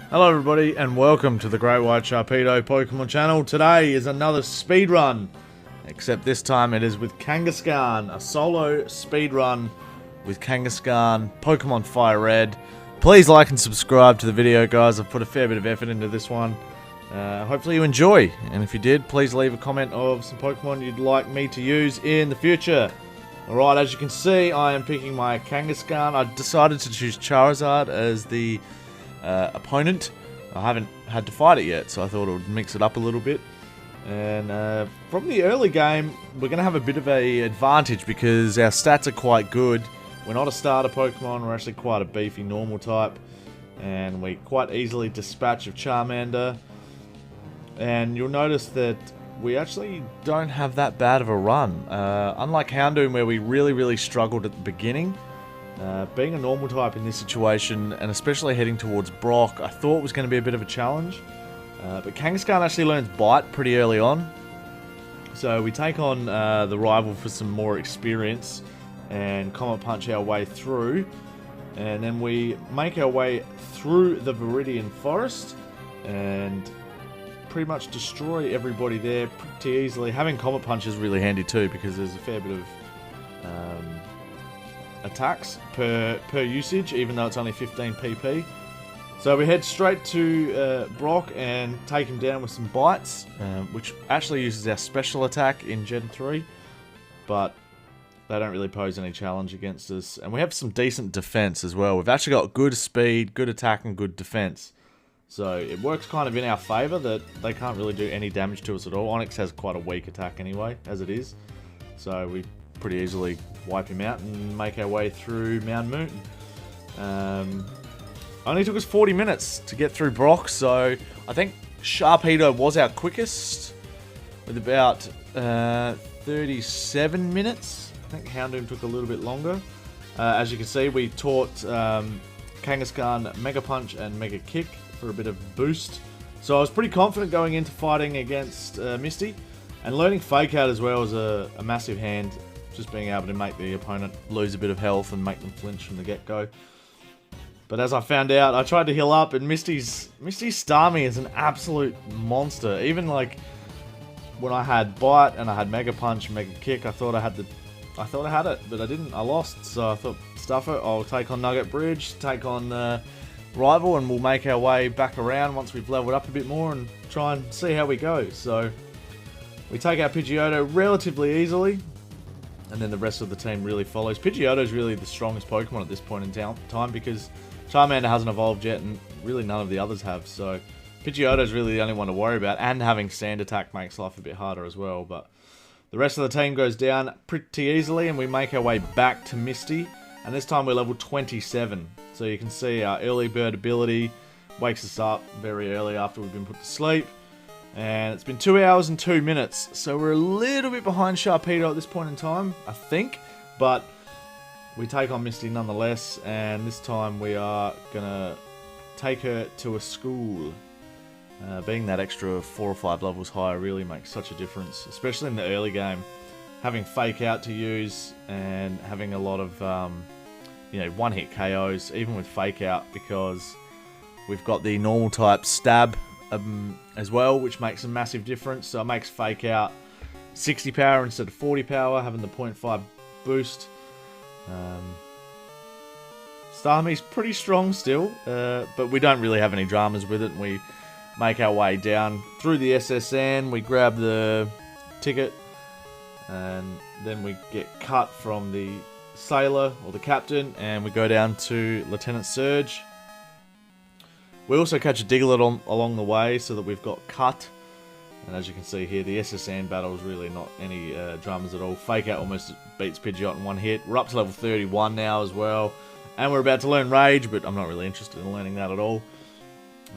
Hello everybody and welcome to the Great White Sharpedo Pokemon channel. Today is another speedrun, except this time it is with Kangaskhan, a solo speedrun with Kangaskhan, Pokemon Fire Red. Please like and subscribe to the video, guys. I've put a fair bit of effort into this one. Hopefully you enjoy, and if you did, please leave a comment of some Pokemon you'd like me to use in the future. Alright, as you can see, I am picking my Kangaskhan. I decided to choose Charizard as the opponent. I haven't had to fight it yet, so I thought it would mix it up a little bit. And from the early game, we're going to have a bit of an advantage because our stats are quite good. We're not a starter Pokemon, we're actually quite a beefy normal type. And we quite easily dispatch of Charmander. And you'll notice that we actually don't have that bad of a run. Unlike Houndoom, where we really struggled at the beginning. Being a normal type in this situation, and especially heading towards Brock, I thought was going to be a bit of a challenge. But Kangaskhan actually learns Bite pretty early on. So we take on the rival for some more experience and Comet Punch our way through. And then we make our way through the Viridian Forest and pretty much destroy everybody there pretty easily. Having Comet Punch is really handy too, because there's a fair bit of attacks per usage, even though it's only 15 pp. So we head straight to Brock and take him down with some bites, which actually uses our special attack in Gen 3, but they don't really pose any challenge against us. And we have some decent defense as well. We've actually got good speed, good attack, and good defense. So it works kind of in our favor that they can't really do any damage to us at all. Onix has quite a weak attack anyway, as it is. So we pretty easily wipe him out and make our way through Mount Moon. Only took us 40 minutes to get through Brock, so I think Sharpedo was our quickest with about 37 minutes. I think Houndoom took a little bit longer. As you can see, we taught Kangaskhan Mega Punch and Mega Kick for a bit of boost. So I was pretty confident going into fighting against Misty, and learning Fake Out as well was a massive hand. Just being able to make the opponent lose a bit of health and make them flinch from the get-go. But as I found out, I tried to heal up, and Misty's Starmie is an absolute monster. Even like when I had Bite and I had Mega Punch and Mega Kick, I thought I had it, but I didn't. I lost. So I thought, stuff it. I'll take on Nugget Bridge, take on Rival, and we'll make our way back around once we've leveled up a bit more and try and see how we go. So we take out Pidgeotto relatively easily. And then the rest of the team really follows. Pidgeotto is really the strongest Pokemon at this point in time because Charmander hasn't evolved yet and really none of the others have. So Pidgeotto is really the only one to worry about, and having Sand Attack makes life a bit harder as well. But the rest of the team goes down pretty easily and we make our way back to Misty. And this time we're level 27. So you can see our early bird ability wakes us up very early after we've been put to sleep. And it's been 2 hours and 2 minutes, so we're a little bit behind Sharpedo at this point in time, I think. But we take on Misty nonetheless, and this time we are going to take her to a school. Being that extra 4 or 5 levels higher really makes such a difference, especially in the early game. Having Fake Out to use and having a lot of one-hit KOs, even with Fake Out, because we've got the normal type Stab as well, which makes a massive difference. So it makes Fake Out 60 power instead of 40 power, having the 0.5 boost. Starmie's pretty strong still, but we don't really have any dramas with it. We make our way down through the SSN, we grab the ticket, and then we get cut from the sailor or the captain, and we go down to Lieutenant Surge. We also catch a Diglett along the way so that we've got cut. And as you can see here, the SSN battle is really not any dramas at all. Fake Out almost beats Pidgeot in one hit. We're up to level 31 now as well. And we're about to learn Rage, but I'm not really interested in learning that at all.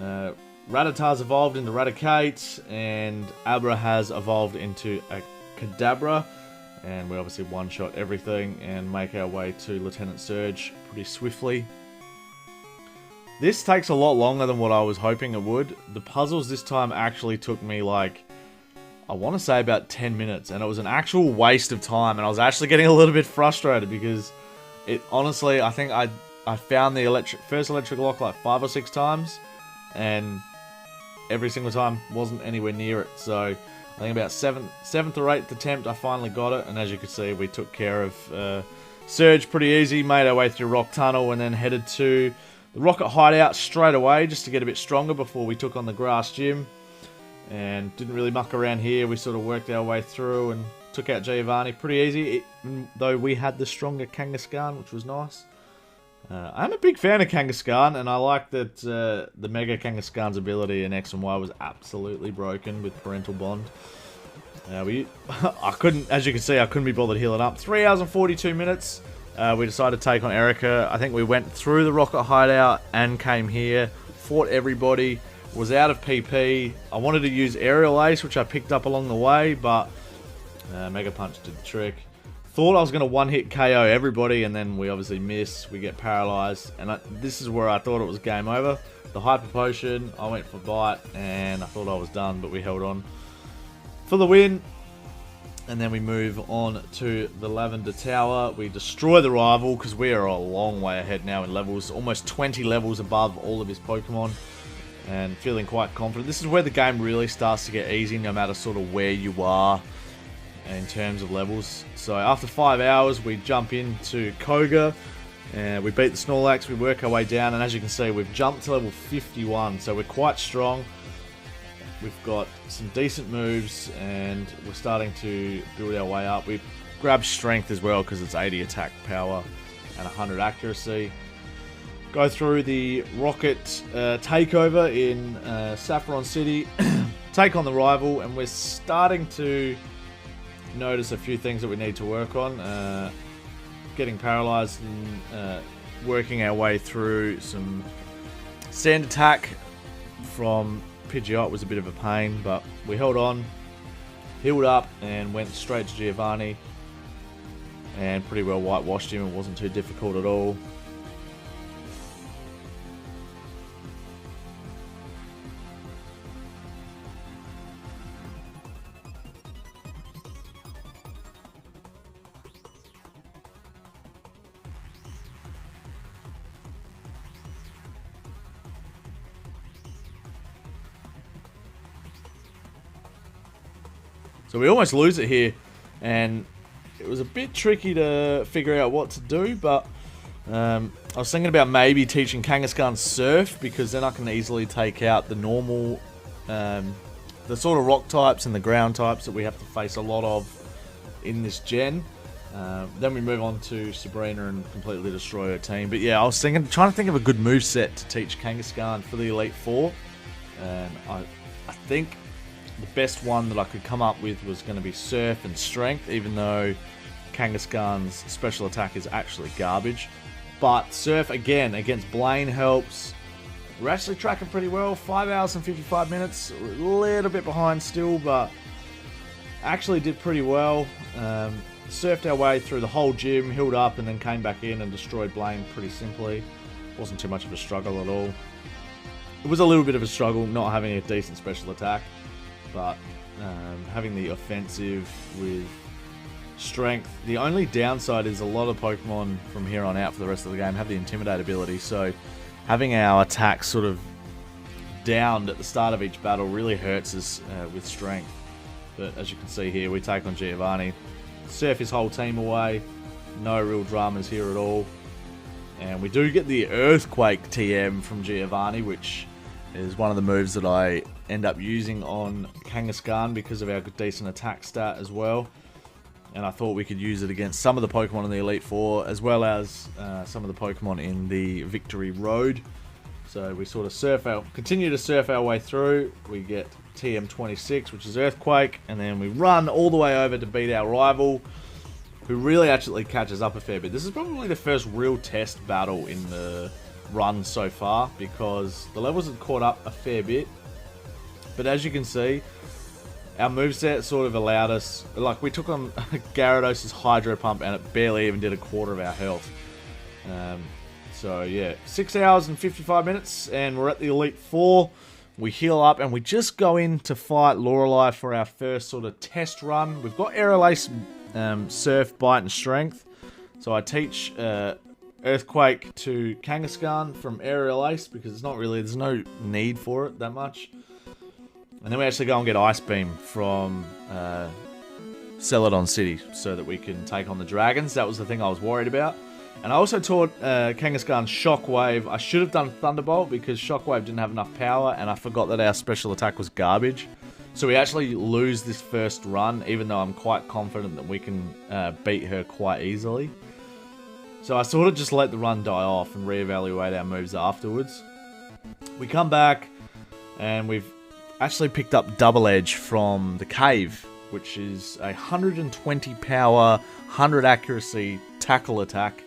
Rattatar's evolved into Raticate, and Abra has evolved into a Kadabra. And we obviously one-shot everything and make our way to Lieutenant Surge pretty swiftly. This takes a lot longer than what I was hoping it would. The puzzles this time actually took me like, I want to say about 10 minutes, and it was an actual waste of time, and I was actually getting a little bit frustrated because it honestly, I think I found the first electric lock like 5 or 6 times, and every single time wasn't anywhere near it. So I think about seventh or 8th attempt I finally got it, and as you can see, we took care of Surge pretty easy, made our way through Rock Tunnel, and then headed to the Rocket Hideout straight away just to get a bit stronger before we took on the Grass Gym. And didn't really muck around here. We sort of worked our way through and took out Giovanni pretty easy, even though we had the stronger Kangaskhan, which was nice. I'm a big fan of Kangaskhan, and I like that the Mega Kangaskhan's ability in X and Y was absolutely broken with Parental Bond. I couldn't, as you can see, I couldn't be bothered healing up. 3 hours and 42 minutes. We decided to take on Erica. I think we went through the Rocket Hideout and came here, fought everybody, was out of PP. I wanted to use Aerial Ace, which I picked up along the way, but Mega Punch did the trick. Thought I was going to one-hit KO everybody, and then we obviously miss. We get paralyzed, and this is where I thought it was game over. The Hyper Potion, I went for Bite, and I thought I was done, but we held on for the win. And then we move on to the Lavender Tower. We destroy the rival, because we are a long way ahead now in levels. Almost 20 levels above all of his Pokemon. And feeling quite confident. This is where the game really starts to get easy, no matter sort of where you are in terms of levels. So after 5 hours, we jump into Koga, and we beat the Snorlax, we work our way down, and as you can see, we've jumped to level 51, so we're quite strong. We've got some decent moves, and we're starting to build our way up. We've grabbed Strength as well, because it's 80 attack power and 100 accuracy. Go through the Rocket takeover in Saffron City, take on the rival, and we're starting to notice a few things that we need to work on. Getting paralyzed and working our way through some Sand Attack from Pidgeot was a bit of a pain, but we held on, healed up, and went straight to Giovanni, and pretty well whitewashed him. It wasn't too difficult at all. So we almost lose it here, and it was a bit tricky to figure out what to do, but I was thinking about maybe teaching Kangaskhan Surf, because then I can easily take out the normal, the sort of rock types and the ground types that we have to face a lot of in this gen. Then we move on to Sabrina and completely destroy her team. But yeah, I was trying to think of a good moveset to teach Kangaskhan for the Elite Four, and I think the best one that I could come up with was going to be Surf and Strength, even though Kangaskhan's special attack is actually garbage. But Surf, again, against Blaine helps. We're actually tracking pretty well. 5 hours and 55 minutes. We're a little bit behind still, but actually did pretty well. Surfed our way through the whole gym, healed up, and then came back in and destroyed Blaine pretty simply. Wasn't too much of a struggle at all. It was a little bit of a struggle not having a decent special attack, but having the offensive with Strength. The only downside is a lot of Pokemon from here on out for the rest of the game have the Intimidate ability, so having our attacks sort of downed at the start of each battle really hurts us with Strength. But as you can see here, we take on Giovanni, surf his whole team away, no real dramas here at all. And we do get the Earthquake TM from Giovanni, which is one of the moves that I end up using on Kangaskhan because of our decent attack stat as well. And I thought we could use it against some of the Pokemon in the Elite Four, as well as some of the Pokemon in the Victory Road. So we sort of continue to surf our way through. We get TM26, which is Earthquake, and then we run all the way over to beat our rival, who really actually catches up a fair bit. This is probably the first real test battle in the run so far, because the levels have caught up a fair bit. But as you can see, our moveset sort of allowed us, like we took on Gyarados' Hydro Pump and it barely even did a quarter of our health. So yeah, 6 hours and 55 minutes and we're at the Elite Four. We heal up and we just go in to fight Lorelei for our first sort of test run. We've got Aerial Ace, Surf, Bite and Strength. So I teach Earthquake to Kangaskhan from Aerial Ace because it's not really, there's no need for it that much. And then we actually go and get Ice Beam from Celadon City so that we can take on the dragons. That was the thing I was worried about. And I also taught Kangaskhan Shockwave. I should have done Thunderbolt because Shockwave didn't have enough power, and I forgot that our special attack was garbage. So we actually lose this first run, even though I'm quite confident that we can beat her quite easily. So I sort of just let the run die off and reevaluate our moves afterwards. We come back, and we've actually picked up Double Edge from the cave, which is a 120 power, 100 accuracy tackle attack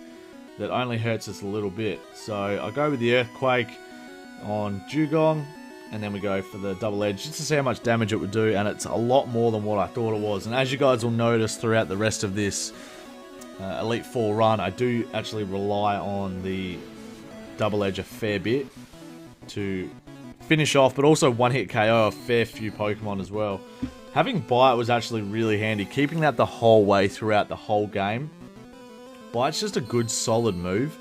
that only hurts us a little bit. So I go with the Earthquake on Dugong, and then we go for the Double Edge just to see how much damage it would do, and it's a lot more than what I thought it was. And as you guys will notice throughout the rest of this Elite Four run, I do actually rely on the Double Edge a fair bit to finish off, but also one-hit KO a fair few Pokemon as well. Having Bite was actually really handy, keeping that the whole way throughout the whole game. Bite's just a good solid move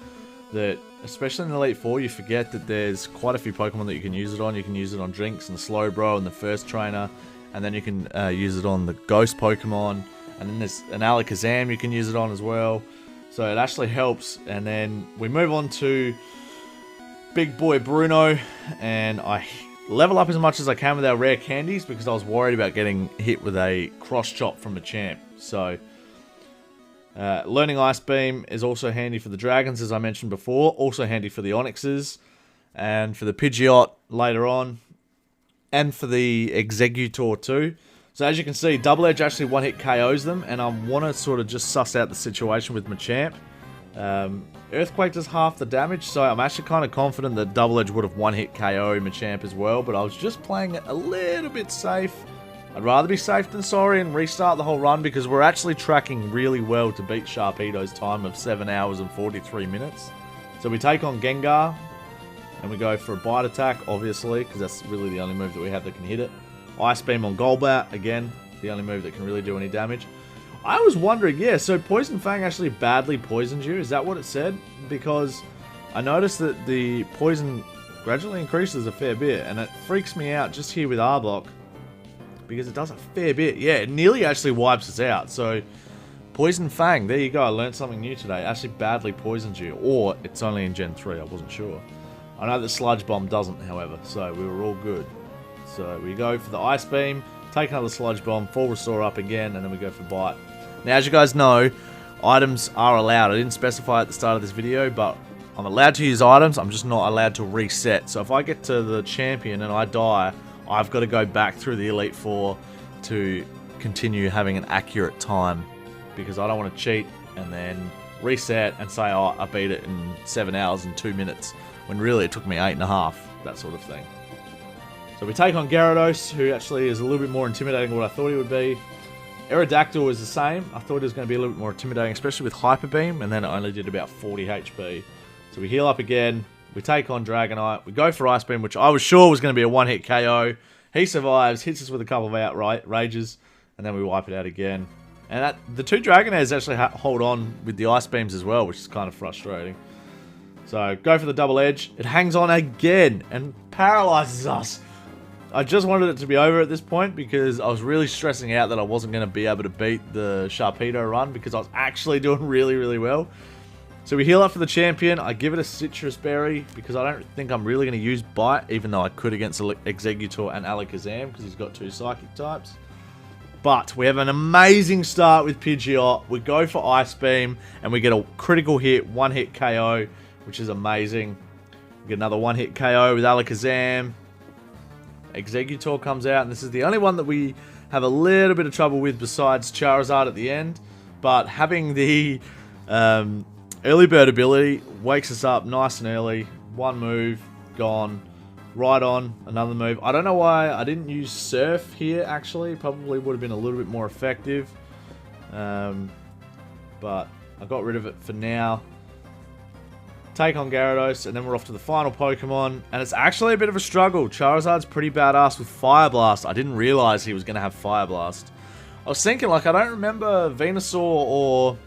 that, especially in Elite Four, you forget that there's quite a few Pokemon that you can use it on. You can use it on Drinks and Slowbro and the first trainer, and then you can use it on the Ghost Pokemon, and then there's an Alakazam you can use it on as well. So it actually helps. And then we move on to Big Boy Bruno, and I level up as much as I can with our rare candies because I was worried about getting hit with a cross chop from a champ. So learning Ice Beam is also handy for the dragons, as I mentioned before. Also handy for the Onyxes and for the Pidgeot later on, and for the Exeggutor too. So as you can see, Double Edge actually one-hit KOs them, and I want to sort of just suss out the situation with Machamp. Earthquake does half the damage, so I'm actually kind of confident that Double Edge would have one-hit KO Machamp as well, but I was just playing it a little bit safe. I'd rather be safe than sorry and restart the whole run because we're actually tracking really well to beat Sharpedo's time of 7 hours and 43 minutes. So we take on Gengar, and we go for a Bite attack, obviously, because that's really the only move that we have that can hit it. Ice Beam on Golbat, again, the only move that can really do any damage. I was wondering, yeah, so Poison Fang actually badly poisoned you, is that what it said? Because I noticed that the poison gradually increases a fair bit, and it freaks me out just here with Arbok, because it does a fair bit. Yeah, it nearly actually wipes us out, so Poison Fang, there you go, I learned something new today. It actually badly poisons you, or it's only in Gen 3, I wasn't sure. I know that Sludge Bomb doesn't, however, so we were all good. So we go for the Ice Beam, take another Sludge Bomb, full restore up again, and then we go for Bite. Now, as you guys know, items are allowed. I didn't specify at the start of this video, but I'm allowed to use items. I'm just not allowed to reset. So if I get to the champion and I die, I've got to go back through the Elite Four to continue having an accurate time, because I don't want to cheat and then reset and say, oh, I beat it in 7 hours and 2 minutes, when really it took me 8.5, that sort of thing. So we take on Gyarados, who actually is a little bit more intimidating than what I thought he would be. Aerodactyl is the same. I thought it was going to be a little bit more intimidating, especially with Hyper Beam, and then it only did about 40 HP. So we heal up again. We take on Dragonite. We go for Ice Beam, which I was sure was going to be a one-hit KO. He survives, hits us with a couple of outrages, and then we wipe it out again. And the two Dragonairs actually hold on with the Ice Beams as well, which is kind of frustrating. So go for the Double Edge. It hangs on again and paralyzes us. I just wanted it to be over at this point because I was really stressing out that I wasn't going to be able to beat the Sharpedo run because I was actually doing really, really well. So we heal up for the champion. I give it a Citrus Berry because I don't think I'm really going to use Bite, even though I could against Exeggutor and Alakazam because he's got 2 Psychic types. But we have an amazing start with Pidgeot. We go for Ice Beam and we get a critical hit, one-hit KO, which is amazing. We get another one-hit KO with Alakazam. Exeggutor comes out, and this is the only one that we have a little bit of trouble with besides Charizard at the end. But having the early bird ability wakes us up nice and early. One move, gone. Right on, another move. I don't know why I didn't use Surf here, actually. Probably would have been a little bit more effective. But I got rid of it for now. Take on Gyarados, and then we're off to the final Pokemon, and it's actually a bit of a struggle. Charizard's pretty badass with Fire Blast. I didn't realize he was going to have Fire Blast. I was thinking, like, I don't remember Venusaur or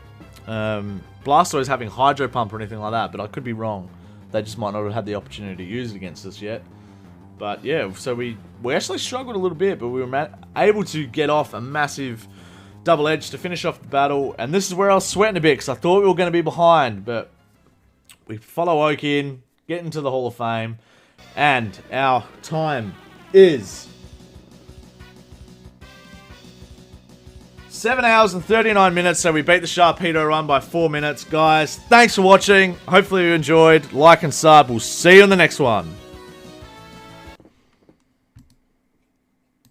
Blastoise having Hydro Pump or anything like that, but I could be wrong. They just might not have had the opportunity to use it against us yet. But yeah, so we actually struggled a little bit, but we were able to get off a massive double edge to finish off the battle. And this is where I was sweating a bit, because I thought we were going to be behind, but we follow Oak in, get into the Hall of Fame, and our time is 7 hours and 39 minutes, so we beat the Sharpedo run by 4 minutes. Guys, thanks for watching. Hopefully you enjoyed. Like and sub. We'll see you in the next one.